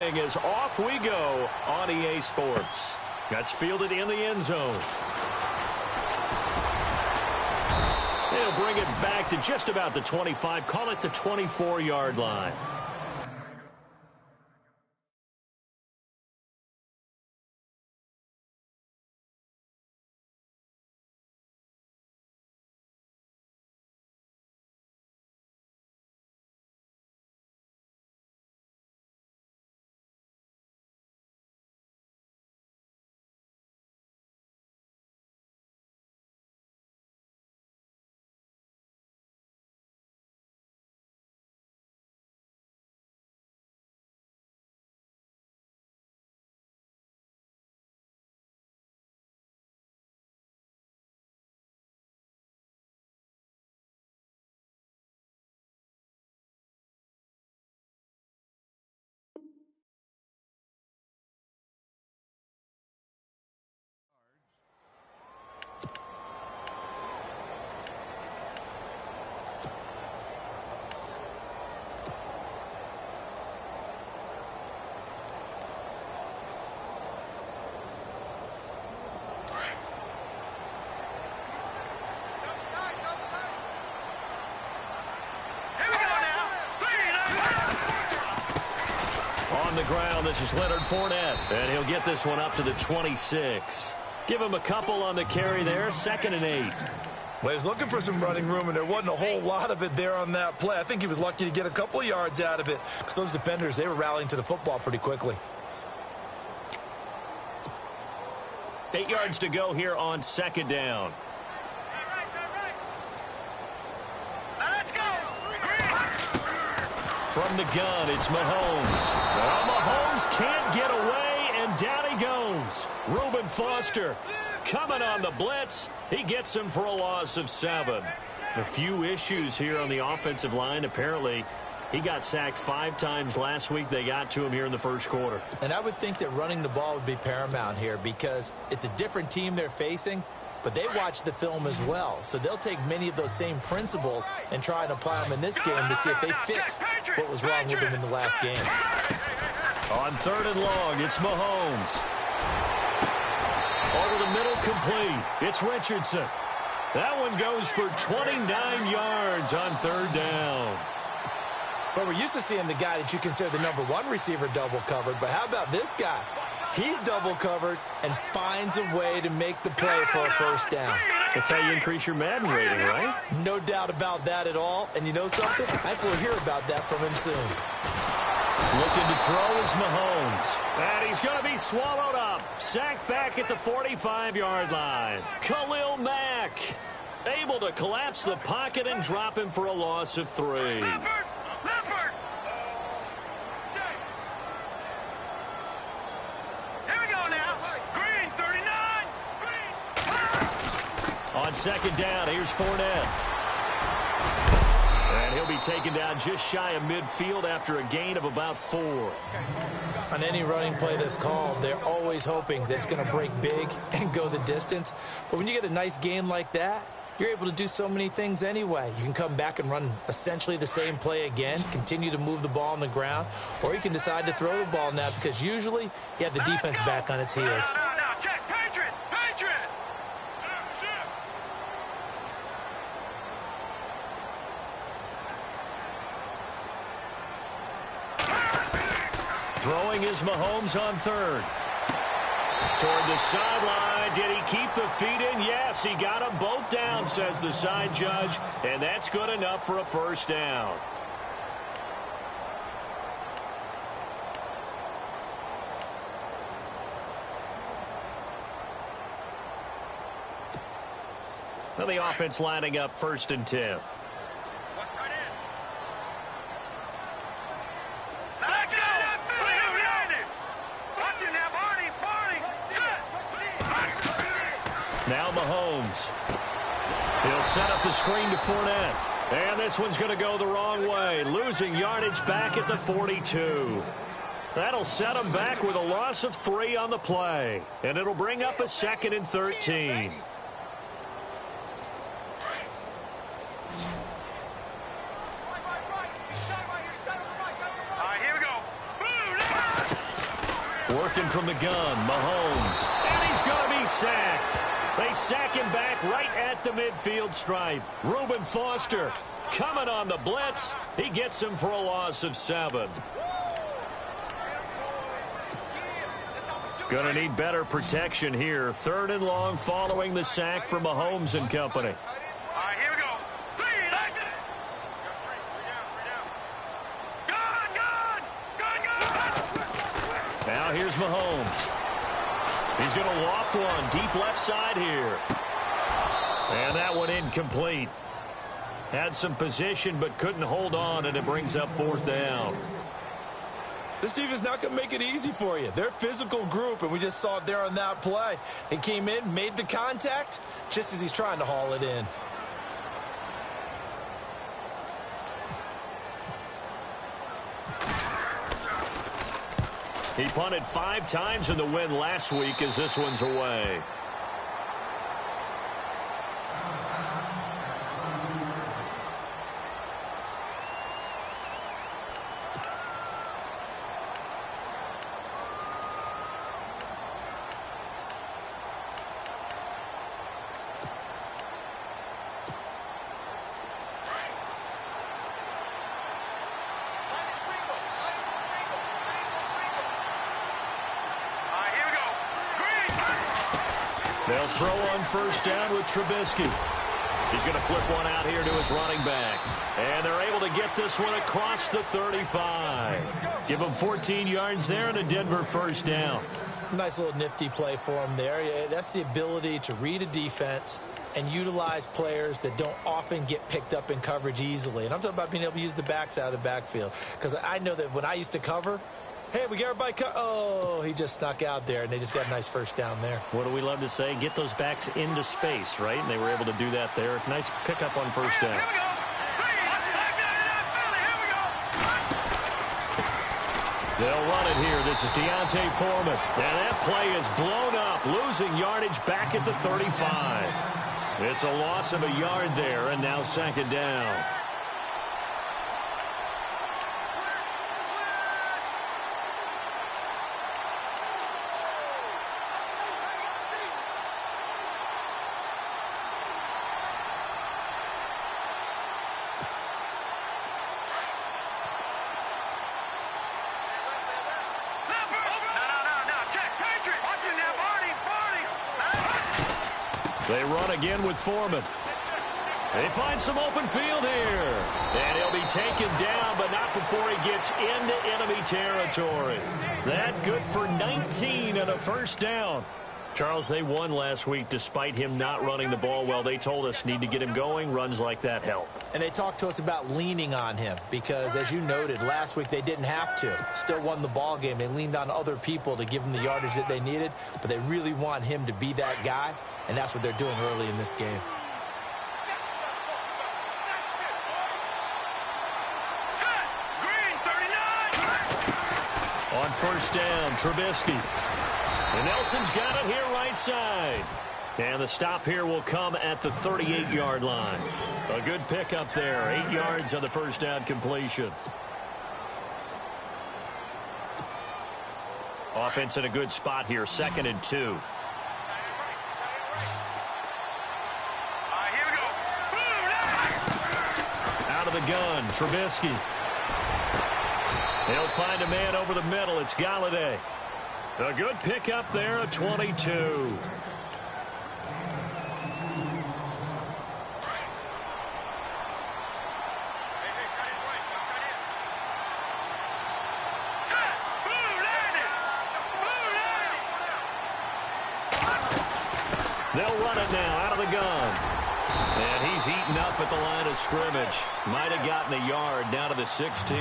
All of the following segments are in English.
As off we go on EA Sports. That's fielded in the end zone. They'll bring it back to just about the 25. Call it the 24-yard line. On the ground, this is Leonard Fournette, and he'll get this one up to the 26. Give him a couple on the carry there, 2nd and 8. Well, he was looking for some running room, and there wasn't a whole lot of it there on that play. I think he was lucky to get a couple of yards out of it, because those defenders, they were rallying to the football pretty quickly. 8 yards to go here on 2nd down. From the gun, it's Mahomes. Well, Mahomes can't get away, and down he goes. Reuben Foster coming on the blitz. He gets him for a loss of 7. A few issues here on the offensive line. Apparently, he got sacked 5 times last week. They got to him here in the first quarter. And I would think that running the ball would be paramount here because it's a different team they're facing, but they watch the film as well. So they'll take many of those same principles and try and apply them in this game to see if they fixed what was wrong with them in the last game. On 3rd and long, it's Mahomes. Over the middle, complete. It's Richardson. That one goes for 29 yards on 3rd down. Well, we're used to seeing the guy that you consider the #1 receiver double covered, but how about this guy? He's double covered and finds a way to make the play for a 1st down. That's how you increase your Madden rating, right? No doubt about that at all. And you know something? I think we'll hear about that from him soon. Looking to throw is Mahomes. And he's going to be swallowed up. Sacked back at the 45-yard line. Khalil Mack able to collapse the pocket and drop him for a loss of 3. On 2nd down, here's Fournette. And he'll be taken down just shy of midfield after a gain of about 4. On any running play that's called, they're always hoping that it's going to break big and go the distance. But when you get a nice gain like that, you're able to do so many things anyway. You can come back and run essentially the same play again, continue to move the ball on the ground, or you can decide to throw the ball now because usually you have the defense back on its heels. Throwing is Mahomes on 3rd. Toward the sideline. Did he keep the feet in? Yes, he got them both down, says the side judge. And that's good enough for a 1st down. So the offense lining up 1st and 10. Now Mahomes. He'll set up the screen to Fournette. And this one's going to go the wrong way. Losing yardage back at the 42. That'll set him back with a loss of 3 on the play. And it'll bring up a 2nd and 13. Working from the gun, Mahomes. And he's going to be sacked. They sack him back right at the midfield stripe. Reuben Foster coming on the blitz. He gets him for a loss of 7. Going to need better protection here. 3rd and long following the sack for Mahomes and company. All right, here we go. Now here's Mahomes. He's going to loft one deep left side here. And that one incomplete. Had some position but couldn't hold on, and it brings up 4th down. This team is not going to make it easy for you. They're a physical group, and we just saw it there on that play. He came in, made the contact, just as he's trying to haul it in. He punted 5 times in the win last week as this one's away. They'll throw on 1st down with Trubisky. He's going to flip one out here to his running back. And they're able to get this one across the 35. Give him 14 yards there and a Denver 1st down. Nice little nifty play for him there. Yeah, that's the ability to read a defense and utilize players that don't often get picked up in coverage easily. And I'm talking about being able to use the backs out of the backfield. Because I know that when I used to cover, hey, we got everybody cut. Oh, he just snuck out there, and they just got a nice 1st down there. What do we love to say? Get those backs into space, right? And they were able to do that there. Nice pickup on 1st down. They'll run it here. This is Deontay Foreman. And that play is blown up, losing yardage back at the 35. It's a loss of a yard there, and now 2nd down. They run again with Foreman. They find some open field here. And he'll be taken down, but not before he gets into enemy territory. That good for 19 and a 1st down. Charles, they won last week despite him not running the ball well. They told us need to get him going. Runs like that help. And they talked to us about leaning on him because, as you noted, last week they didn't have to. Still won the ball game. They leaned on other people to give them the yardage that they needed, but they really want him to be that guy, and that's what they're doing early in this game. On 1st down, Trubisky. And Nelson's got it here right side. And the stop here will come at the 38-yard line. A good pickup there. 8 yards on the 1st down completion. Offense in a good spot here. 2nd and 2. Out of the gun, Trubisky. He'll find a man over the middle. It's Galladay. A good pickup there, a 22. They'll run it now out of the gun. And he's eaten up at the line of scrimmage. Might have gotten a yard down to the 16.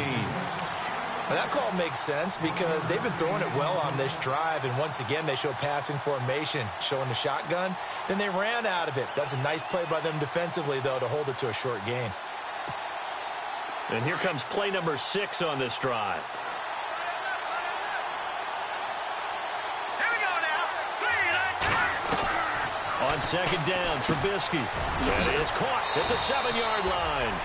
Well, that call makes sense because they've been throwing it well on this drive, and once again they show passing formation, showing the shotgun. Then they ran out of it. That's a nice play by them defensively, though, to hold it to a short gain. And here comes play number 6 on this drive. Here we go now. On 2nd down, Trubisky. And it's caught at the 7-yard line.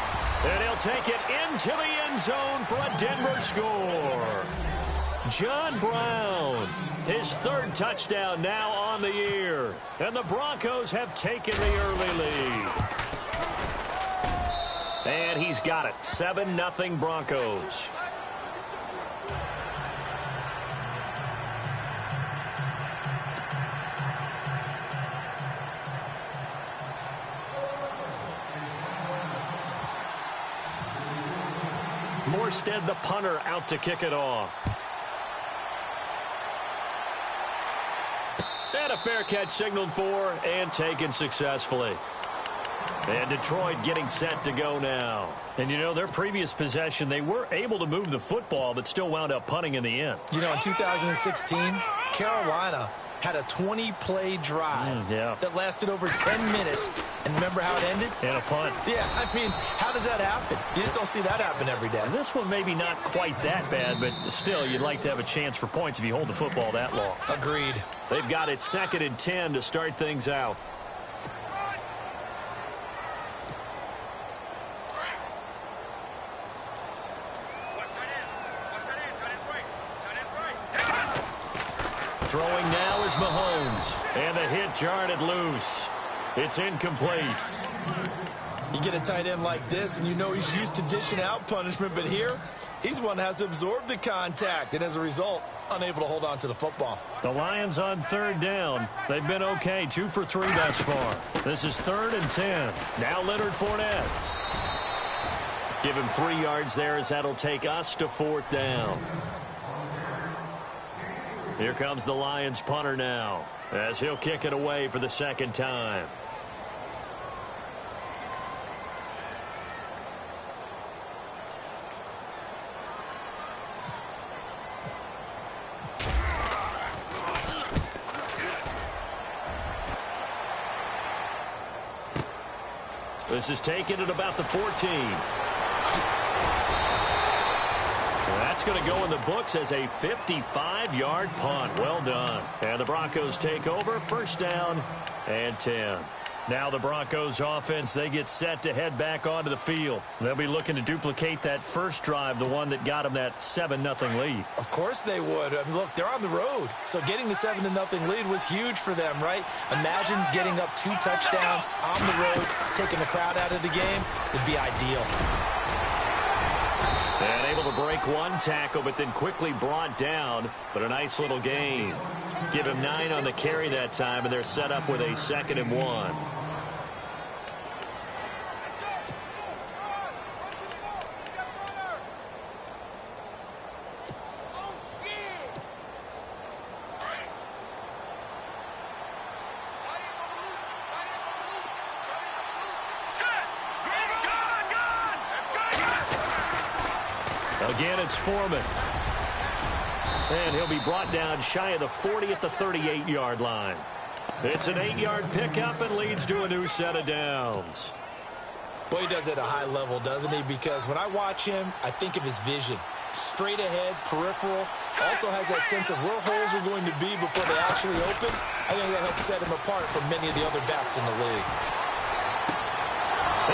And he'll take it into the end zone for a Denver score. John Brown. His third touchdown now on the year. And the Broncos have taken the early lead. And he's got it. 7-0 Broncos. Morstead, the punter, out to kick it off. And a fair catch signaled for and taken successfully. And Detroit getting set to go now. And, you know, their previous possession, they were able to move the football, but still wound up punting in the end. You know, in 2016, Carolina had a 20-play drive that lasted over 10 minutes. And remember how it ended? And a punt. Yeah, I mean, how does that happen? You just don't see that happen every day. And this one maybe not quite that bad, but still, you'd like to have a chance for points if you hold the football that long. Agreed. They've got it 2nd and 10 to start things out. Throwing now is Mahomes. And the hit jarred it loose. It's incomplete. You get a tight end like this, and you know he's used to dishing out punishment, but here, he's the one that has to absorb the contact, and as a result, unable to hold on to the football. The Lions on 3rd down. They've been okay, 2 for 3 thus far. This is 3rd and 10. Now Leonard Fournette. Give him 3 yards there as that'll take us to 4th down. Here comes the Lions punter now as he'll kick it away for the 2nd time. This is taken at about the 14. That's going to go in the books as a 55-yard punt. Well done. And the Broncos take over. 1st down and 10. Now the Broncos offense, they get set to head back onto the field. They'll be looking to duplicate that first drive, the one that got them that 7-0 lead. Of course they would. I mean, look, they're on the road. So getting the 7-0 lead was huge for them, right? Imagine getting up 2 touchdowns on the road, taking the crowd out of the game would be ideal. And able to break 1 tackle, but then quickly brought down. But a nice little gain. Give him 9 on the carry that time, and they're set up with a 2nd and 1. Again, it's Foreman. And he'll be brought down shy of the 40 at the 38-yard line. It's an 8-yard pickup and leads to a new set of downs. Well, he does it at a high level, doesn't he? Because when I watch him, I think of his vision. Straight ahead, peripheral. Also has that sense of where holes are going to be before they actually open. I think that helps set him apart from many of the other backs in the league.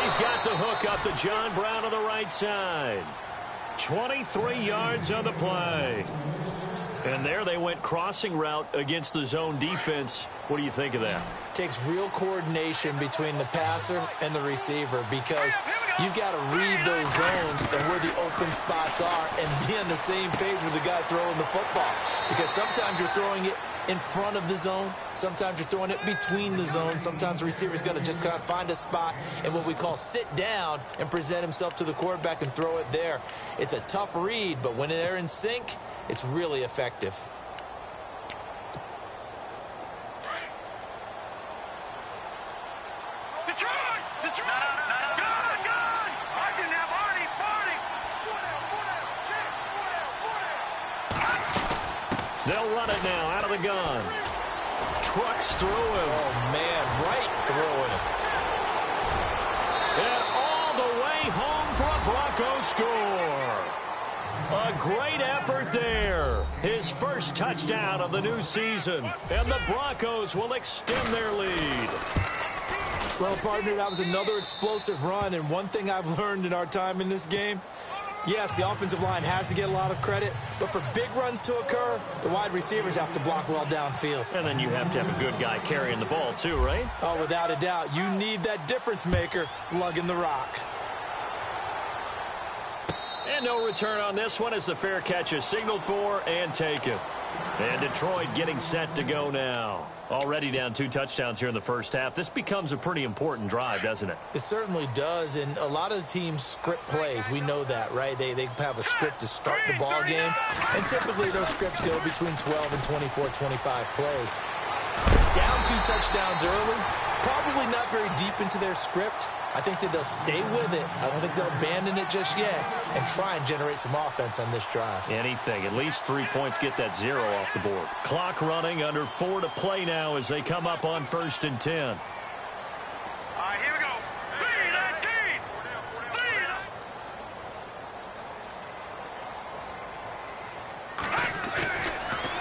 He's got the hook up to John Brown on the right side. 23 yards on the play. And there they went crossing route against the zone defense. What do you think of that? Takes real coordination between the passer and the receiver because you've got to read those zones and where the open spots are and be on the same page with the guy throwing the football. Because sometimes you're throwing it in front of the zone. Sometimes you're throwing it between the zones. Sometimes the receiver's going to just kind of find a spot and what we call sit down and present himself to the quarterback and throw it there. It's a tough read, but when they're in sync, it's really effective. They'll run it now out of the gun. Trucks through him. Oh, man, right through him. And all the way home for a Bronco score. A great effort there. His first touchdown of the new season. And the Broncos will extend their lead. Well, partner, that was another explosive run. And one thing I've learned in our time in this game, Yes, the offensive line has to get a lot of credit, but for big runs to occur, the wide receivers have to block well downfield. And then you have to have a good guy carrying the ball too, right? Oh, without a doubt. You need that difference maker lugging the rock. And no return on this one as the fair catch is signaled for and taken. And Detroit getting set to go now. Already down 2 touchdowns here in the first half. This becomes a pretty important drive, doesn't it? It certainly does, and a lot of the teams script plays. We know that, right? They have a script to start the ball game, and typically those scripts go between 12 and 24, 25 plays. Down 2 touchdowns early, probably not very deep into their script. I think that they'll stay with it. I don't think they'll abandon it just yet and try and generate some offense on this drive. Anything. At least 3 points, get that 0 off the board. Clock running, under 4 to play now as they come up on 1st and 10. All right, here we go. Feed that team. Feed.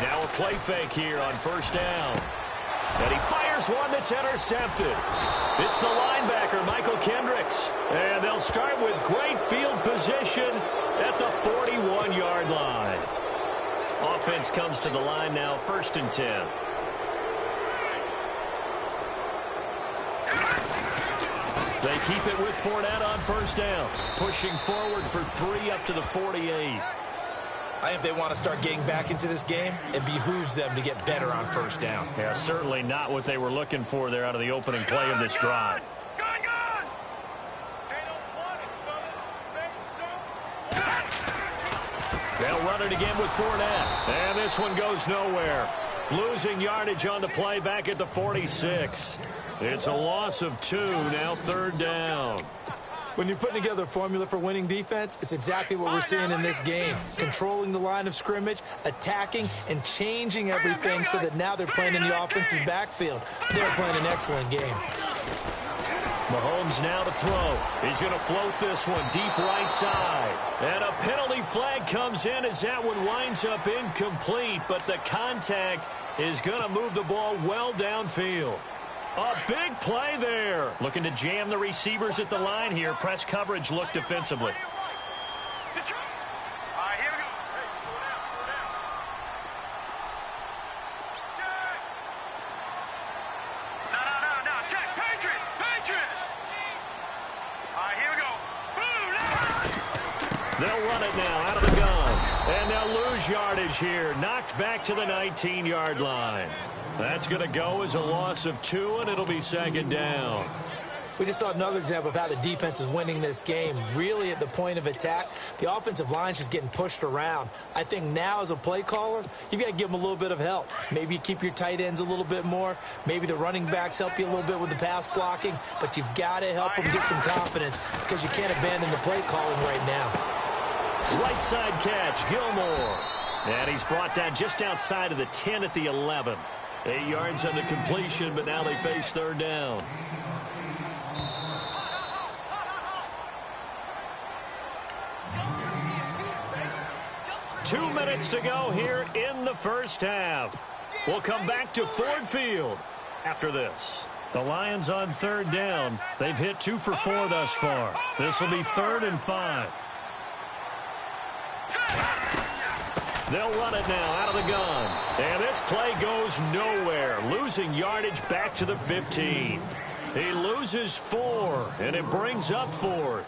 Now a play fake here on 1st down. And he fires one that's intercepted. It's the linebacker, Michael Kendricks. And they'll start with great field position at the 41-yard line. Offense comes to the line now, 1st and 10. They keep it with Fournette on 1st down. Pushing forward for 3 up to the 48. I think if they want to start getting back into this game, it behooves them to get better on 1st down. Yeah, certainly not what they were looking for there out of the opening play of this drive. Gun. They'll run it again with Fournette. And this one goes nowhere. Losing yardage on the play back at the 46. It's a loss of 2, now 3rd down. When you're putting together a formula for winning defense, it's exactly what we're seeing in this game. Controlling the line of scrimmage, attacking, and changing everything so that now they're playing in the offense's backfield. They're playing an excellent game. Mahomes now to throw. He's going to float this one deep right side. And a penalty flag comes in as that one winds up incomplete, but the contact is going to move the ball well downfield. A big play there. Looking to jam the receivers at the line here. Press coverage look defensively. All right, here we go. No. Check. Patriot. All right, here we go. Boom. They'll run it now out of the gun. And they'll lose yardage here. Knocked back to the 19-yard line. That's going to go as a loss of 2, and it'll be 2nd down. We just saw another example of how the defense is winning this game. Really at the point of attack, the offensive line's just getting pushed around. I think now as a play caller, you've got to give them a little bit of help. Maybe you keep your tight ends a little bit more. Maybe the running backs help you a little bit with the pass blocking. But you've got to help them get some confidence because you can't abandon the play calling right now. Right side catch, Gilmore. And he's brought down just outside of the 10 at the 11. 8 yards on the completion, but now they face 3rd down. Two minutes to go here in the first half. We'll come back to Ford Field after this. The Lions on 3rd down. They've hit 2 for 4 thus far. This will be 3rd and 5. They'll run it now out of the gun. And this play goes nowhere. Losing yardage back to the 15. He loses 4, and it brings up 4th.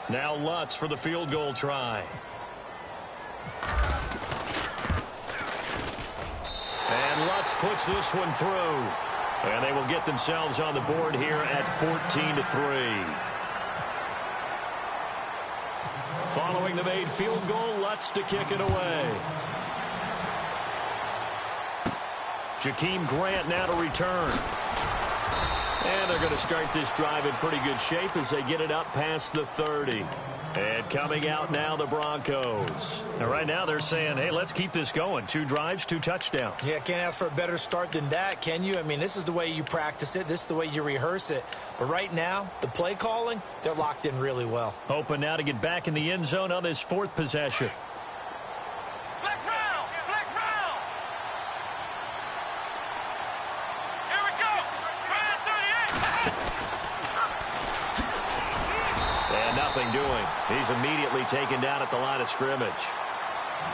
Now Lutz for the field goal try. And Lutz puts this one through. And they will get themselves on the board here at 14-3. Following the made field goal, Lutz to kick it away. Jakeem Grant now to return. And they're going to start this drive in pretty good shape as they get it up past the 30. And coming out now, the Broncos. And right now they're saying, hey, let's keep this going. 2 drives, 2 touchdowns. Yeah, can't ask for a better start than that, can you? I mean, this is the way you practice it. This is the way you rehearse it. But right now, the play calling, they're locked in really well. Hoping now to get back in the end zone on this 4th possession. Flex round. Here we go. Right at 38. And nothing doing. He's immediately taken down at the line of scrimmage.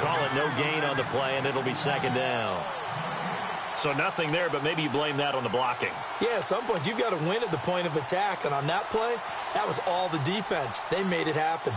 Call it no gain on the play, and it'll be second down. So nothing there, but maybe you blame that on the blocking. Yeah, at some point you've got to win at the point of attack, and on that play, that was all the defense. They made it happen.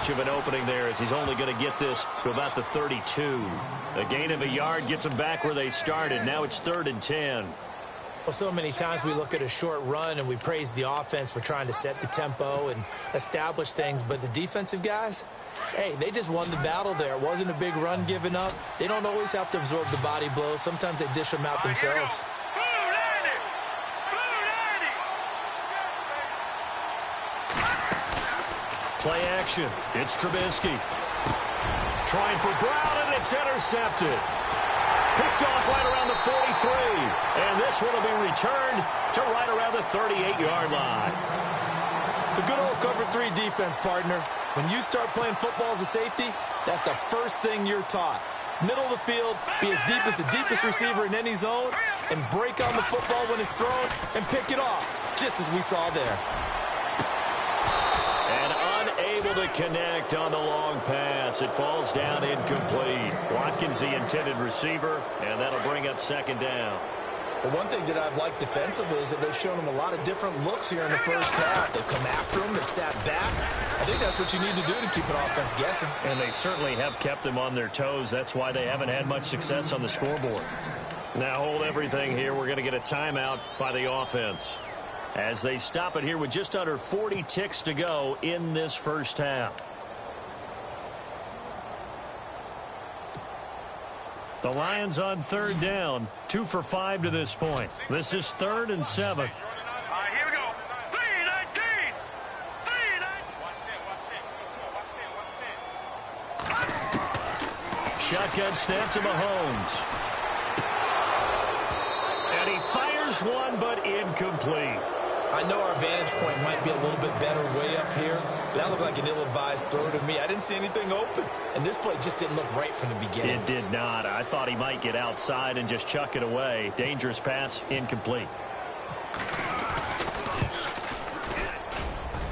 Of an opening there as he's only going to get this to about the 32. A gain of a yard gets them back where they started. Now it's 3rd and 10. Well, so many times we look at a short run and we praise the offense for trying to set the tempo and establish things, but the defensive guys, hey, they just won the battle there. It wasn't a big run given up. They don't always have to absorb the body blows. Sometimes they dish them out themselves. Play action. It's Trubisky. Trying for Brown, and it's intercepted. Picked off right around the 43. And this one will be returned to right around the 38-yard line. The good old cover 3 defense, partner. When you start playing football as a safety, that's the first thing you're taught. Middle of the field, be as deep as the deepest receiver in any zone, and break on the football when it's thrown and pick it off, just as we saw there. Able to connect on the long pass. It falls down incomplete. Watkins, the intended receiver, and that'll bring up second down. Well, one thing that I've liked defensively is that they've shown him a lot of different looks here in the first half. They've come after him. They've sat back. I think that's what you need to do to keep an offense guessing. And they certainly have kept them on their toes. That's why they haven't had much success on the scoreboard. Now hold everything here. We're going to get a timeout by the offense as they stop it here with just under 40 ticks to go in this first half. The Lions on 3rd down, 2 for 5 to this point. This is 3rd and 7. All right, here we go. 3-19. 3-19. Shotgun snap to Mahomes. And he fires one, but incomplete. I know our vantage point might be a little bit better way up here, but that looked like an ill-advised throw to me. I didn't see anything open, and this play just didn't look right from the beginning. It did not. I thought he might get outside and just chuck it away. Dangerous pass, incomplete.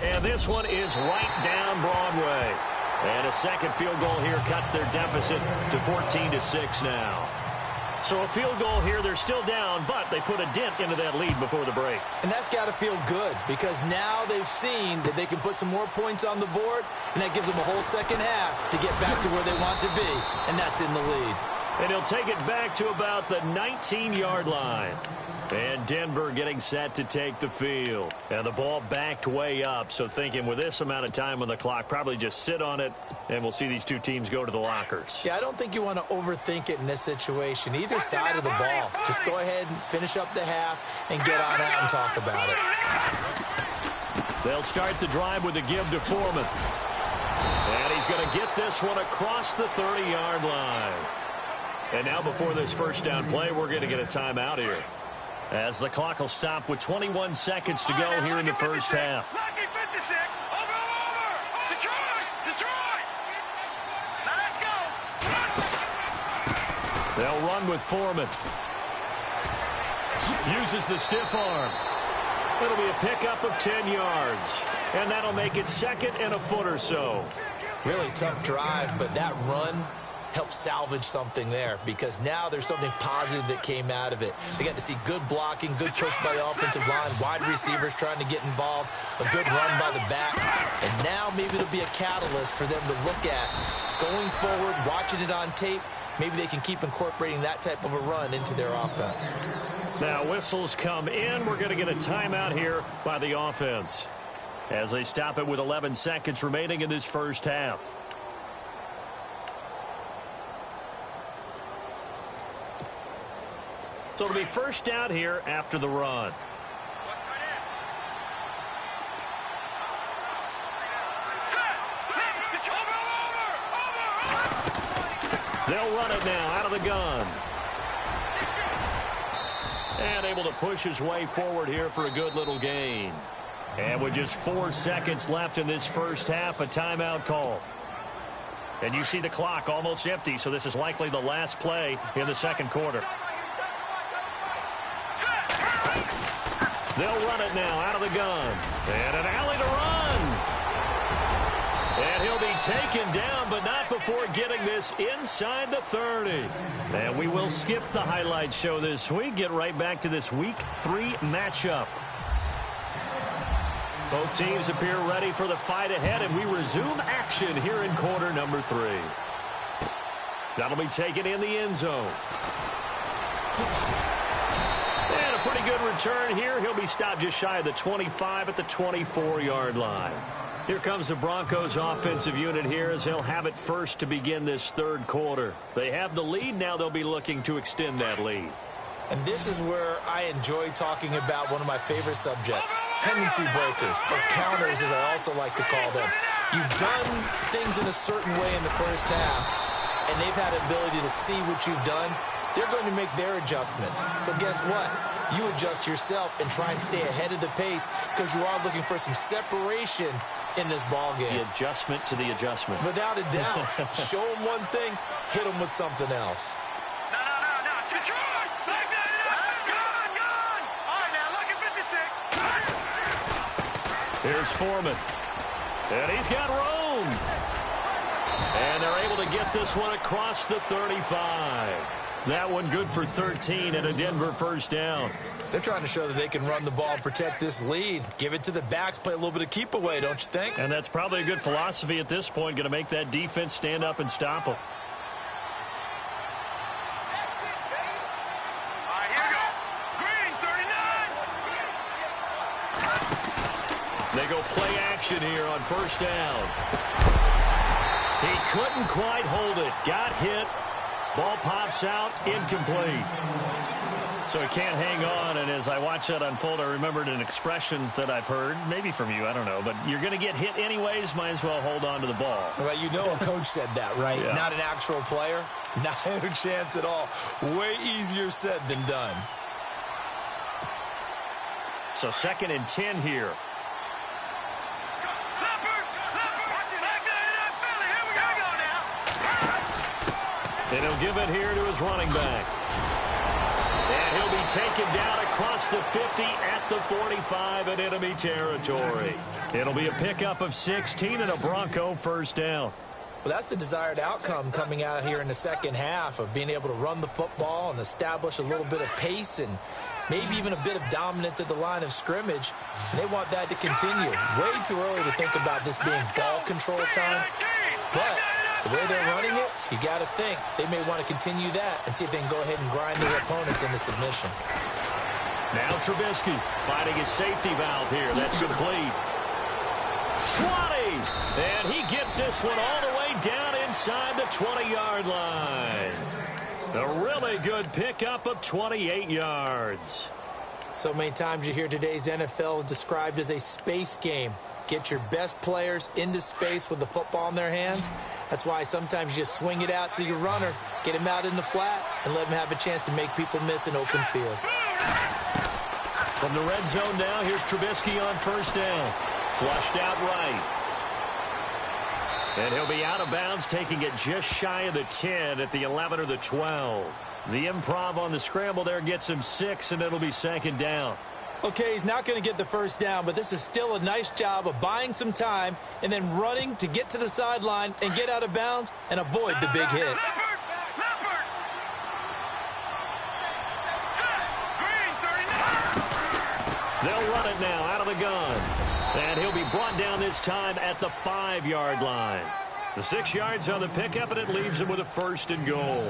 And this one is right down Broadway. And a second field goal here cuts their deficit to 14-6 now. So a field goal here, they're still down, but they put a dent into that lead before the break. And that's got to feel good because now they've seen that they can put some more points on the board, and that gives them a whole second half to get back to where they want to be, and that's in the lead. And he'll take it back to about the 19-yard line. And Denver getting set to take the field. And the ball backed way up, so thinking with this amount of time on the clock, probably just sit on it, and we'll see these two teams go to the lockers. Yeah, I don't think you want to overthink it in this situation. Either side of the ball. Just go ahead and finish up the half and get on out and talk about it. They'll start the drive with a give to Foreman. And he's going to get this one across the 30-yard line. And now before this first down play, we're going to get a timeout here, as the clock will stop with 21 seconds to go here in the first half. They'll run with Foreman. Uses the stiff arm. It'll be a pickup of 10 yards. And that'll make it 2nd and a foot or so. Really tough drive, but that run help salvage something there because now there's something positive that came out of it. They got to see good blocking, good push by the offensive line, wide receivers trying to get involved, a good run by the back, and now maybe it'll be a catalyst for them to look at going forward, watching it on tape. Maybe they can keep incorporating that type of a run into their offense. Now whistles come in. We're going to get a timeout here by the offense as they stop it with 11 seconds remaining in this first half. So it'll be first down here after the run. They'll run it now out of the gun. And able to push his way forward here for a good little gain. And with just 4 seconds left in this first half, a timeout call. And you see the clock almost empty, so this is likely the last play in the second quarter. They'll run it now out of the gun. And an alley to run. And he'll be taken down, but not before getting this inside the 30. And we will skip the highlight show this week. Get right back to this Week 3 matchup. Both teams appear ready for the fight ahead, and we resume action here in quarter number 3. That'll be taken in the end zone. And a pretty good return here. He'll be stopped just shy of the 25 at the 24-yard line. Here comes the Broncos offensive unit here as they'll have it first to begin this third quarter. They have the lead. Now they'll be looking to extend that lead. And this is where I enjoy talking about one of my favorite subjects, tendency breakers, or counters as I also like to call them. You've done things in a certain way in the first half, and they've had the ability to see what you've done. They're going to make their adjustments. So guess what? You adjust yourself and try and stay ahead of the pace because you are looking for some separation in this ball game. The adjustment to the adjustment. Without a doubt. Show them one thing, hit them with something else. No. Detroit! Back that up! Gone! All right, now, look at 56. Here's Foreman. And he's got room. And they're able to get this one across the 35. That one good for 13 and a Denver first down. They're trying to show that they can run the ball and protect this lead. Give it to the backs, play a little bit of keep away, don't you think? And that's probably a good philosophy at this point, going to make that defense stand up and stop them. All right, here we go. Green, 39. They go play action here on first down. He couldn't quite hold it. Got hit. Ball pops out, incomplete. So he can't hang on, and as I watch that unfold, I remembered an expression that I've heard, maybe from you, I don't know, but you're going to get hit anyways, might as well hold on to the ball. Well, you know a coach said that, right? Yeah. Not an actual player. Not a chance at all. Way easier said than done. So 2nd and 10 here. And he'll give it here to his running back. And he'll be taken down across the 50 at the 45 in enemy territory. It'll be a pickup of 16 and a Bronco first down. Well, that's the desired outcome coming out here in the second half of being able to run the football and establish a little bit of pace and maybe even a bit of dominance at the line of scrimmage. And they want that to continue. Way too early to think about this being ball control time. But the way they're running it, you got to think they may want to continue that and see if they can go ahead and grind their opponents into submission. Now Trubisky finding his safety valve here. That's complete. 20! And he gets this one all the way down inside the 20-yard line. A really good pickup of 28 yards. So many times you hear today's NFL described as a space game. Get your best players into space with the football in their hands. That's why sometimes you just swing it out to your runner, get him out in the flat, and let him have a chance to make people miss an open field. From the red zone now, here's Trubisky on first down. Flushed out right. And he'll be out of bounds, taking it just shy of the 10 at the 11 or the 12. The improv on the scramble there gets him 6, and it'll be 2nd down. Okay, he's not going to get the first down, but this is still a nice job of buying some time and then running to get to the sideline and get out of bounds and avoid the big hit. They'll run it now out of the gun. And he'll be brought down this time at the 5-yard line. The 6 yards on the pickup, and it leaves him with a 1st and goal.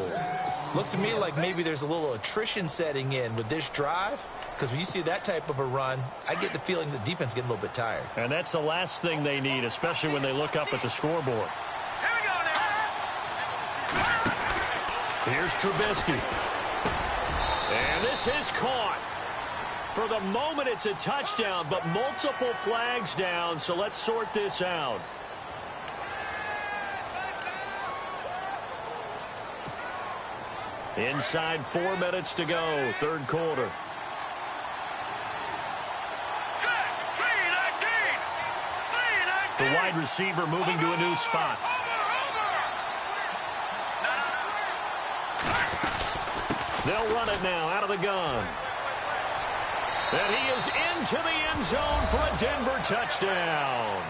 Looks to me like maybe there's a little attrition setting in with this drive, because when you see that type of a run, I get the feeling the defense getting a little bit tired. And that's the last thing they need, especially when they look up at the scoreboard. Here's Trubisky. And this is caught. For the moment, it's a touchdown, but multiple flags down, so let's sort this out. Inside 4 minutes to go, third quarter. The wide receiver moving to a new spot. They'll run it now out of the gun. And he is into the end zone for a Denver touchdown.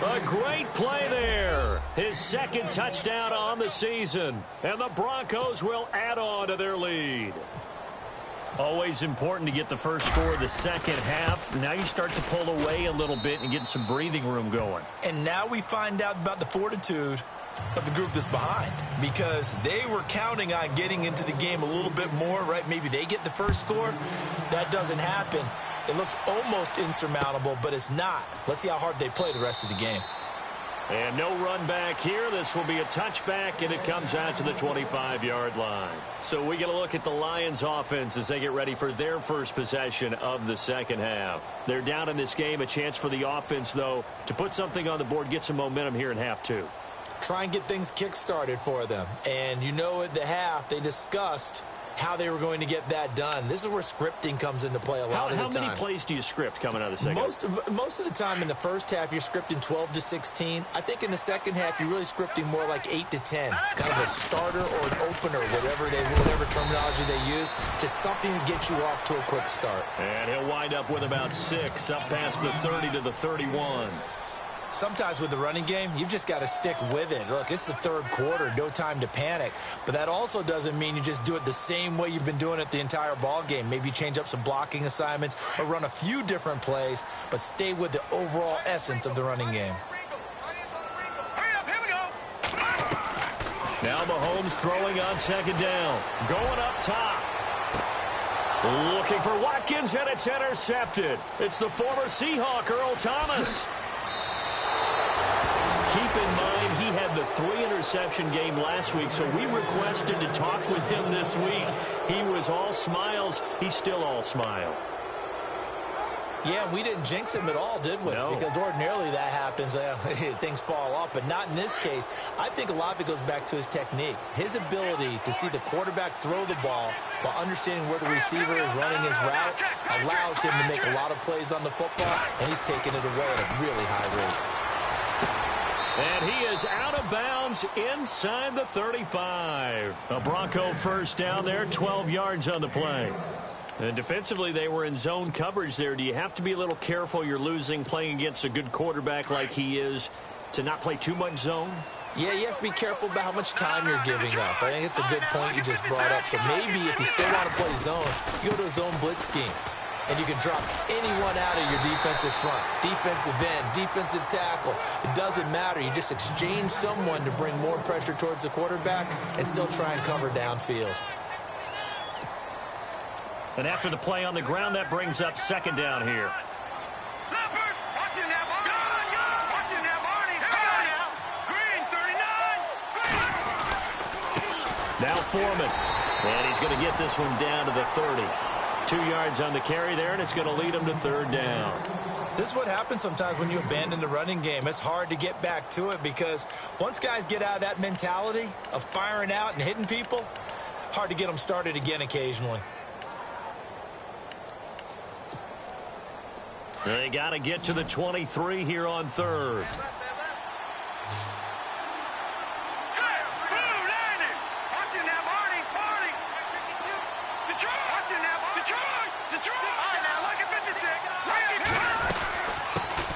A great play there. His second touchdown on the season. And the Broncos will add on to their lead. Always important to get the first score of the second half. Now you start to pull away a little bit and get some breathing room going. And now we find out about the fortitude of the group that's behind, because they were counting on getting into the game a little bit more, right? Maybe they get the first score. That doesn't happen. It looks almost insurmountable, but it's not. Let's see how hard they play the rest of the game. And no run back here. This will be a touchback, and it comes out to the 25-yard line. So we get a look at the Lions offense as they get ready for their first possession of the second half. They're down in this game. A chance for the offense, though, to put something on the board, get some momentum here in half two. Try and get things kick-started for them. And you know at the half, they discussed how they were going to get that done. This is where scripting comes into play a lot of the time. How many plays do you script coming out of the second half? Most of the time in the first half, you're scripting 12 to 16. I think in the second half, you're really scripting more like 8 to 10. Kind of a starter or an opener, whatever terminology they use. Just something to get you off to a quick start. And he'll wind up with about 6, up past the 30 to the 31. Sometimes with the running game, you've just got to stick with it. Look, it's the third quarter, no time to panic. But that also doesn't mean you just do it the same way you've been doing it the entire ball game. Maybe change up some blocking assignments or run a few different plays, but stay with the overall essence of the running game. Now Mahomes throwing on second down. Going up top. Looking for Watkins, and it's intercepted. It's the former Seahawk, Earl Thomas. Keep in mind, he had the 3-interception game last week, so we requested to talk with him this week. He was all smiles. He's still all smile. Yeah, we didn't jinx him at all, did we? No. Because ordinarily that happens. Things fall off, but not in this case. I think a lot of it goes back to his technique. His ability to see the quarterback throw the ball while understanding where the receiver is running his route allows him to make a lot of plays on the football, and he's taking it away at a really high rate. And he is out of bounds inside the 35. A Bronco first down there, 12 yards on the play. And defensively, they were in zone coverage there. Do you have to be a little careful? You're losing playing against a good quarterback like he is to not play too much zone? Yeah, you have to be careful about how much time you're giving up. I think it's a good point you just brought up. So maybe if you still want to play zone, you go to a zone blitz scheme. And you can drop anyone out of your defensive front, defensive end, defensive tackle. It doesn't matter. You just exchange someone to bring more pressure towards the quarterback and still try and cover downfield. And after the play on the ground, that brings up second down here. Now Foreman. And he's going to get this one down to the 30. 2 yards on the carry there, and it's going to lead him to third down. This is what happens sometimes when you abandon the running game. It's hard to get back to it because once guys get out of that mentality of firing out and hitting people, hard to get them started again occasionally. They got to get to the 23 here on third.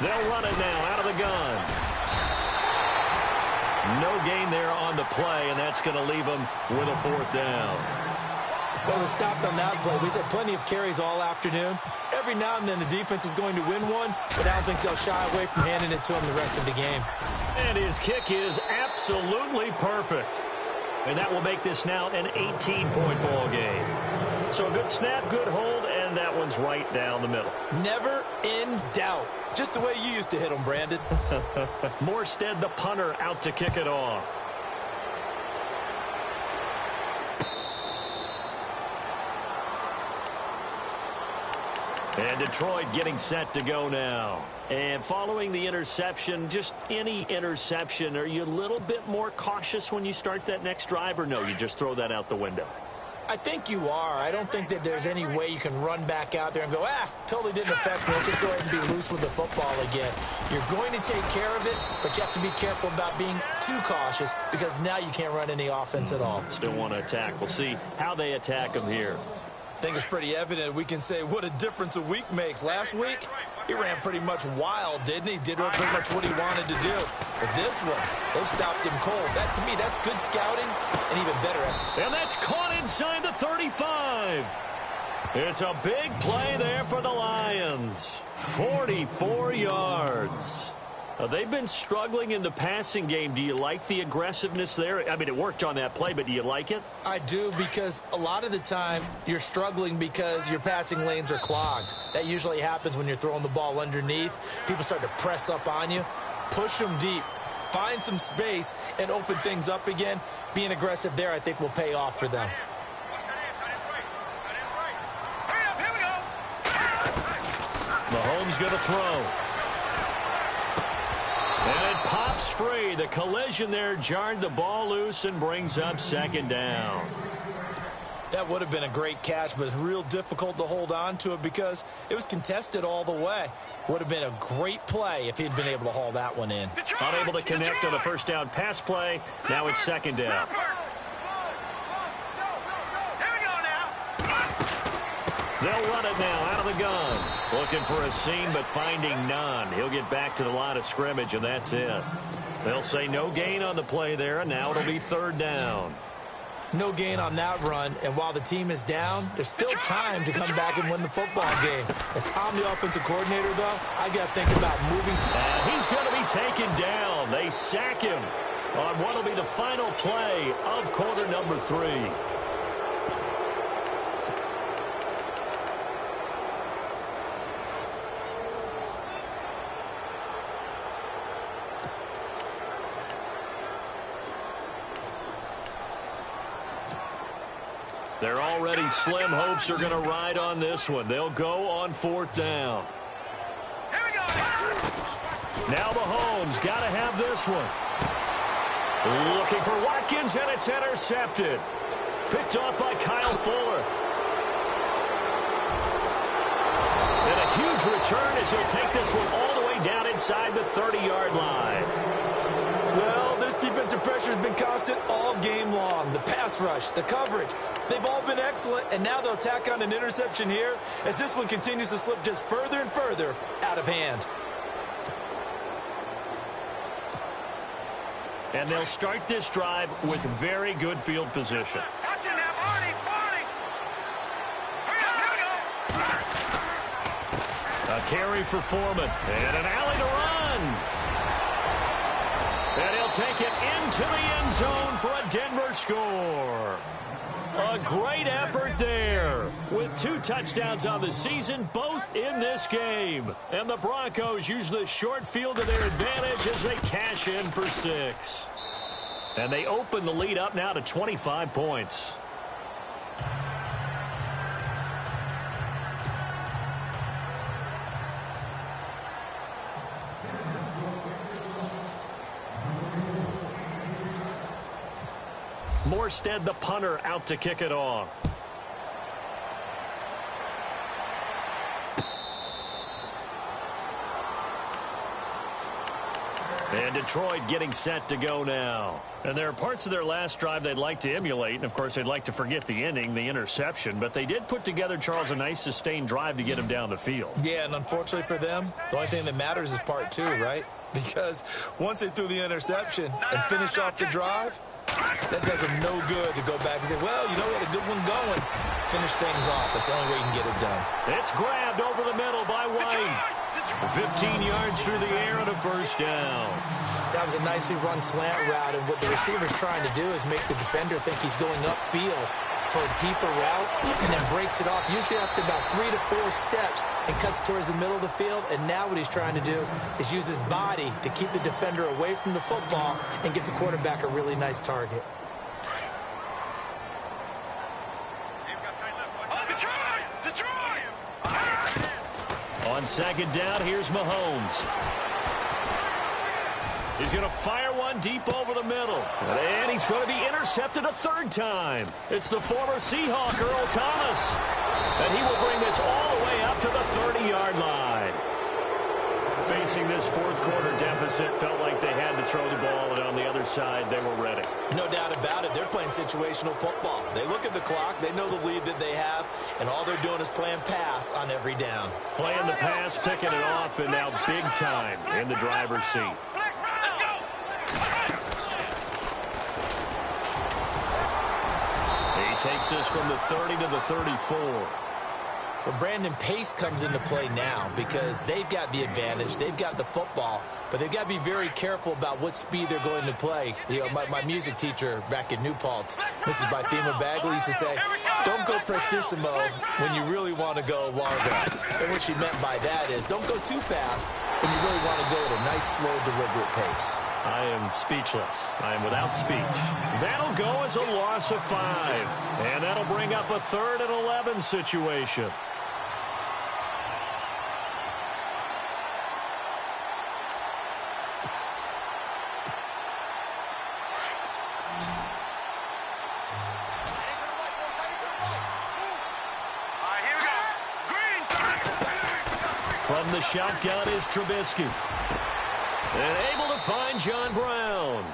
They'll run it now out of the gun. No gain there on the play, and that's going to leave them with a fourth down. Well, it stopped on that play. We've had plenty of carries all afternoon. Every now and then the defense is going to win one, but I don't think they'll shy away from handing it to him the rest of the game. And his kick is absolutely perfect. And that will make this now an 18-point ball game. So a good snap, good hold, and that one's right down the middle. Never in doubt. Just the way you used to hit them, Brandon. Morstead, the punter, out to kick it off. And Detroit getting set to go now. And following the interception, just any interception, are you a little bit more cautious when you start that next drive, or no, you just throw that out the window? I think you are. I don't think that there's any way you can run back out there and go, totally didn't affect me. Let's just go ahead and be loose with the football again. You're going to take care of it, but you have to be careful about being too cautious because now you can't run any offense at all. Still want to attack. We'll see how they attack him here. I think it's pretty evident we can say what a difference a week makes. Last week, he ran pretty much wild, didn't he? Did pretty much what he wanted to do. But this one, they stopped him cold. That, to me, that's good scouting and even better execution. And that's caught inside the 35. It's a big play there for the Lions. 44 yards. They've been struggling in the passing game. Do you like the aggressiveness there? I mean, it worked on that play, but do you like it? I do, because a lot of the time you're struggling because your passing lanes are clogged. That usually happens when you're throwing the ball underneath. People start to press up on you. Push them deep. Find some space and open things up again. Being aggressive there, I think, will pay off for them. Mahomes going to throw. And it pops free. The collision there jarred the ball loose and brings up second down. That would have been a great catch, but it's real difficult to hold on to it because it was contested all the way. Would have been a great play if he'd been able to haul that one in. Unable to connect on the first down pass play. Now it's second down. They'll run it now out of the gun. Looking for a seam, but finding none. He'll get back to the line of scrimmage, and that's it. They'll say no gain on the play there, and now it'll be third down. No gain on that run, and while the team is down, there's still time to come back and win the football game. If I'm the offensive coordinator, though, I got to think about moving. He's going to be taken down. They sack him on what will be the final play of quarter number 3. Their already slim hopes are going to ride on this one. They'll go on fourth down. Here we go. Now Mahomes got to have this one. Looking for Watkins, and it's intercepted. Picked off by Kyle Fuller. And a huge return as he'll take this one all the way down inside the 30-yard line. Well, this defensive pressure has been constant all game long. The pass rush, the coverage, they've all been excellent, and now they'll tack on an interception here as this one continues to slip just further and further out of hand. And they'll start this drive with very good field position. Watch it now, Barney. Here we go. A carry for Foreman, and an alley to run. And he'll take it into the end zone for a Denver score. A great effort there with 2 touchdowns on the season, both in this game. And the Broncos use the short field to their advantage as they cash in for 6. And they open the lead up now to 25 points. Morstead, the punter, out to kick it off. And Detroit getting set to go now. And there are parts of their last drive they'd like to emulate. And, of course, they'd like to forget the ending, the interception. But they did put together, Charles, a nice sustained drive to get him down the field. Yeah, and unfortunately for them, the only thing that matters is part 2, right? Because once they threw the interception and finished off the drive, that does them no good to go back and say, well, you know, we had a good one going. Finish things off. That's the only way you can get it done. It's grabbed over the middle by White. 15 yards through the air and a first down. That was a nicely run slant route, and what the receiver's trying to do is make the defender think he's going upfield for a deeper route, and then breaks it off, usually after about 3 to 4 steps, and cuts towards the middle of the field. And now what he's trying to do is use his body to keep the defender away from the football and give the quarterback a really nice target. On second down, here's Mahomes. He's going to fire one deep over the middle. And he's going to be intercepted a third time. It's the former Seahawk, Earl Thomas. And he will bring this all the way up to the 30-yard line. Facing this fourth quarter deficit, felt like they had to throw the ball, and on the other side, they were ready. No doubt about it. They're playing situational football. They look at the clock, they know the lead that they have, and all they're doing is playing pass on every down. Playing the pass, picking it off, and now big time in the driver's seat. He takes us from the 30 to the 34. Well, Brandon, pace comes into play now because they've got the advantage. They've got the football, but they've got to be very careful about what speed they're going to play. You know, my music teacher back in New Paltz, Mrs. Bythema Bagley, used to say, don't go prestissimo when you really want to go largo. And what she meant by that is don't go too fast when you really want to go at a nice, slow, deliberate pace. I am speechless. I am without speech. That'll go as a loss of 5. And that'll bring up a 3rd and 11 situation. From the shotgun is Trubisky. And able to find John Brown.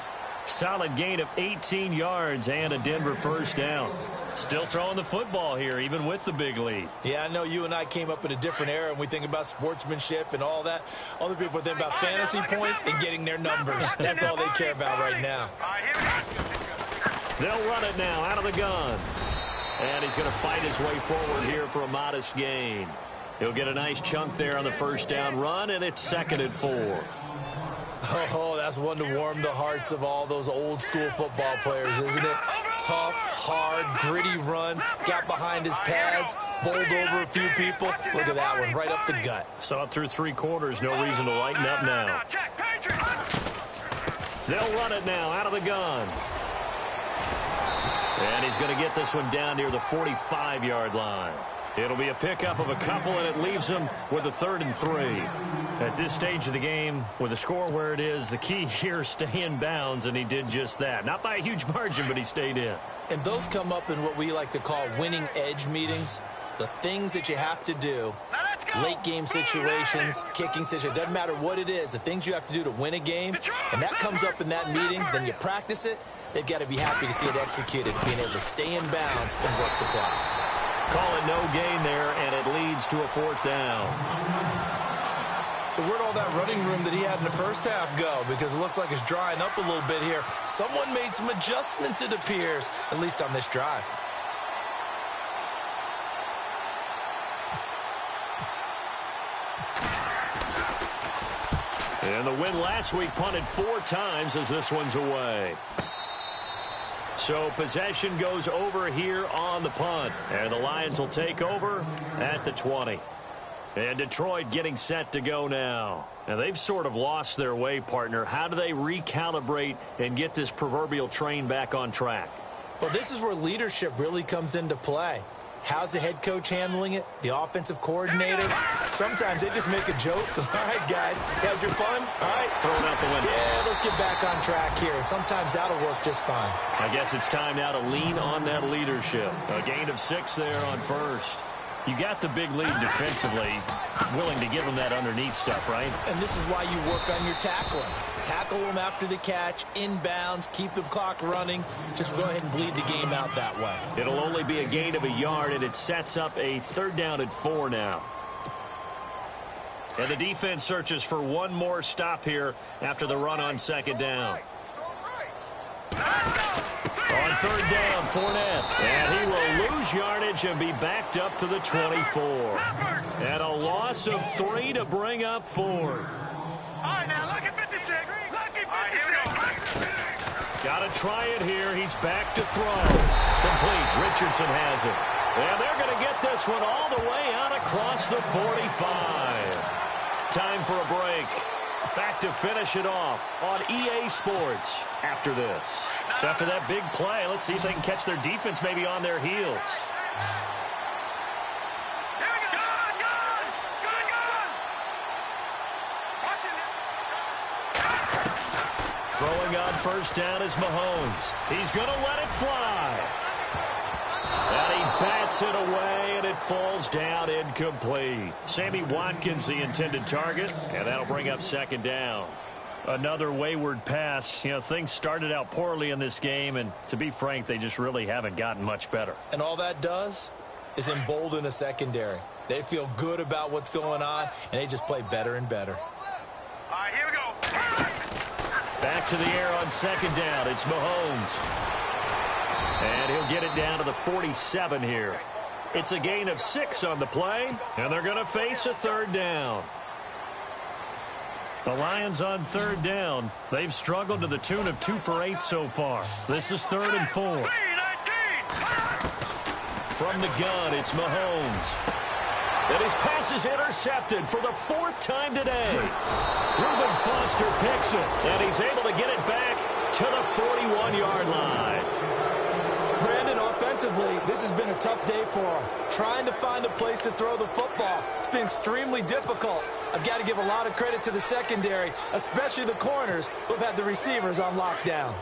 Solid gain of 18 yards and a Denver first down. Still throwing the football here, even with the big lead. Yeah, I know you and I came up in a different era, and we think about sportsmanship and all that. Other people think about fantasy points and getting their numbers. That's all they care about right now. They'll run it now out of the gun. And he's going to fight his way forward here for a modest gain. He'll get a nice chunk there on the first down run, and it's 2nd and 4. Oh, that's one to warm the hearts of all those old-school football players, isn't it? Tough, hard, gritty run, got behind his pads, bowled over a few people. Look at that one, right up the gut. Saw it through 3 quarters, no reason to lighten up now. They'll run it now out of the gun. And he's going to get this one down near the 45-yard line. It'll be a pickup of a couple, and it leaves him with a 3rd and 3. At this stage of the game, with the score where it is, the key here is stay in bounds, and he did just that. Not by a huge margin, but he stayed in. And those come up in what we like to call winning edge meetings. The things that you have to do, late game situations, kicking situations, doesn't matter what it is, the things you have to do to win a game, and that comes up in that meeting, then you practice it, they've got to be happy to see it executed, being able to stay in bounds and work the clock. Call it no gain there, and it leads to a 4th down. So where'd all that running room that he had in the first half go? Because it looks like it's drying up a little bit here. Someone made some adjustments, it appears, at least on this drive. And the win last week punted 4 times as this one's away. So possession goes over here on the punt. And the Lions will take over at the 20. And Detroit getting set to go now. Now they've sort of lost their way, partner. How do they recalibrate and get this proverbial train back on track? Well, this is where leadership really comes into play. How's the head coach handling it? The offensive coordinator? Sometimes they just make a joke. All right, guys, had your fun? All right. Throw it out the window. Yeah, let's get back on track here. And sometimes that'll work just fine. I guess it's time now to lean on that leadership. A gain of 6 there on first. You got the big lead defensively, willing to give them that underneath stuff, right? And this is why you work on your tackling. Tackle them after the catch, inbounds, keep the clock running. Just go ahead and bleed the game out that way. It'll only be a gain of a yard, and it sets up a 3rd down and 4 now. And the defense searches for one more stop here after the run on 2nd down. On 3rd down, Fournette. And he will lose yardage and be backed up to the 24. And a loss of 3 to bring up 4th. All right, now, look at 56. Lucky 56. Got to try it here. He's back to throw. Complete. Richardson has it. And they're going to get this one all the way out across the 45. Time for a break. Back to finish it off on EA Sports after this. So after that big play, let's see if they can catch their defense maybe on their heels. Throwing on first down is Mahomes. He's going to let it fly. And he bats it away, and it falls down incomplete. Sammy Watkins, the intended target, and that'll bring up second down. Another wayward pass. You know, things started out poorly in this game, and to be frank, they just really haven't gotten much better. And all that does is embolden a secondary. They feel good about what's going on, and they just play better and better. All right, here we go. Back to the air on second down. It's Mahomes. And he'll get it down to the 47 here. It's a gain of 6 on the play, and they're going to face a third down. The Lions on third down. They've struggled to the tune of 2 for 8 so far. This is 3rd and 4. From the gun, it's Mahomes. And his pass is intercepted for the 4th time today. Reuben Foster picks it, and he's able to get it back to the 41-yard line. Brandon, offensively, this has been a tough day for him. Trying to find a place to throw the football. It's been extremely difficult. I've got to give a lot of credit to the secondary, especially the corners who've had the receivers on lockdown.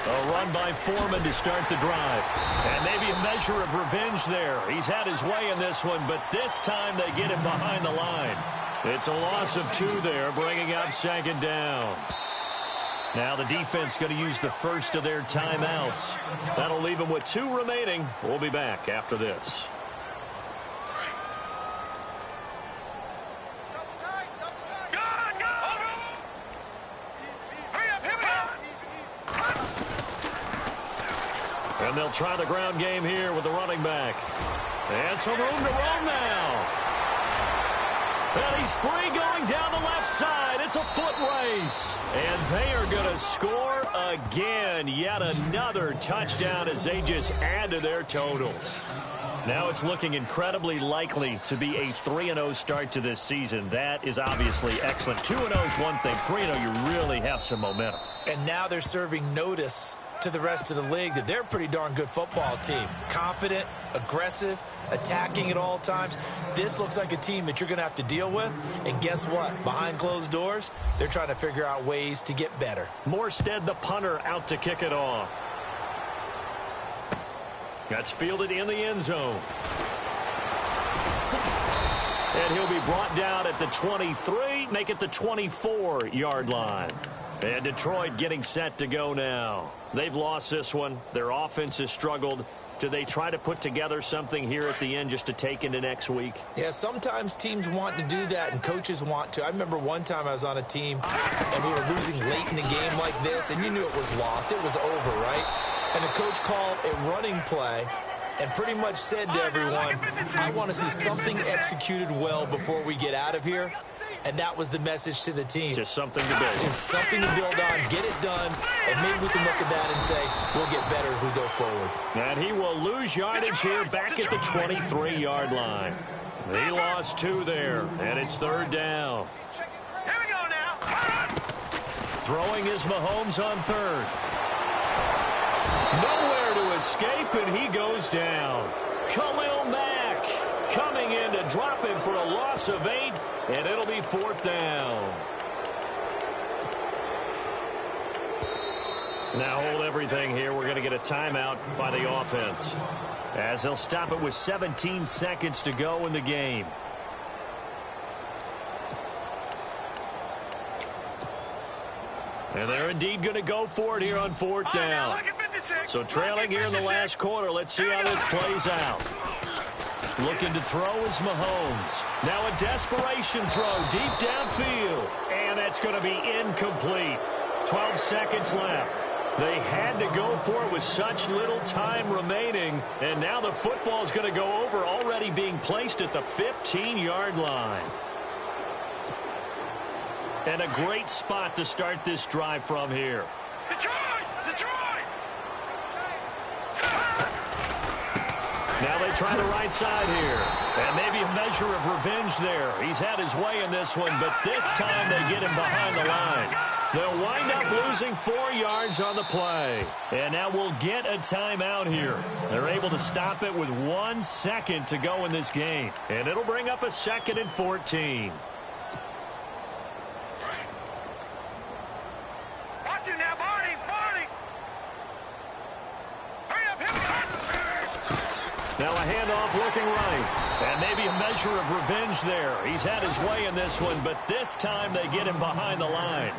A run by Foreman to start the drive. And maybe a measure of revenge there. He's had his way in this one, but this time they get him behind the line. It's a loss of 2 there, bringing up second down. Now the defense going to use the first of their timeouts. That'll leave them with 2 remaining. We'll be back after this. And they'll try the ground game here with the running back. And some room to roam now. And he's free going down the left side. It's a foot race. And they are going to score again. Yet another touchdown as they just add to their totals. Now it's looking incredibly likely to be a 3-0 start to this season. That is obviously excellent. 2-0 is one thing. 3-0, you really have some momentum. And now they're serving notice to the rest of the league that they're a pretty darn good football team. Confident, aggressive, attacking at all times. This looks like a team that you're going to have to deal with. And guess what? Behind closed doors, they're trying to figure out ways to get better. Morstead, the punter, out to kick it off. That's fielded in the end zone. And he'll be brought down at the 23, make it the 24-yard line. And Detroit getting set to go now. They've lost this one. Their offense has struggled. Do they try to put together something here at the end just to take into next week? Yeah, sometimes teams want to do that and coaches want to. I remember one time I was on a team and we were losing late in the game like this, and you knew it was lost. It was over, right? And the coach called a running play and pretty much said to everyone, I want to see something executed well before we get out of here. And that was the message to the team. Just something to build. Just something to build on, get it done, and maybe we can look at that and say, we'll get better as we go forward. And he will lose yardage here back at the 23-yard line. He lost 2 there, and it's 3rd down. Here we go now. Throwing is Mahomes on 3rd. Nowhere to escape, and he goes down. Khalil Mack coming in to drop him for a loss of 8. And it'll be 4th down. Now hold everything here. We're going to get a timeout by the offense, as they'll stop it with 17 seconds to go in the game. And they're indeed going to go for it here on 4th down. So trailing here in the last quarter. Let's see how this plays out. Looking to throw is Mahomes. Now a desperation throw deep downfield. And that's going to be incomplete. 12 seconds left. They had to go for it with such little time remaining. And now the football's going to go over, already being placed at the 15-yard line. And a great spot to start this drive from here. Detroit! Now they try the right side here. And maybe a measure of revenge there. He's had his way in this one, but this time they get him behind the line. They'll wind up losing 4 yards on the play. And now we'll get a timeout here. They're able to stop it with 1 second to go in this game. And it'll bring up a 2nd and 14. Watch it now, Barney. Barney. Hurry up, hit it. Now a handoff looking right. And maybe a measure of revenge there. He's had his way in this one, but this time they get him behind the line.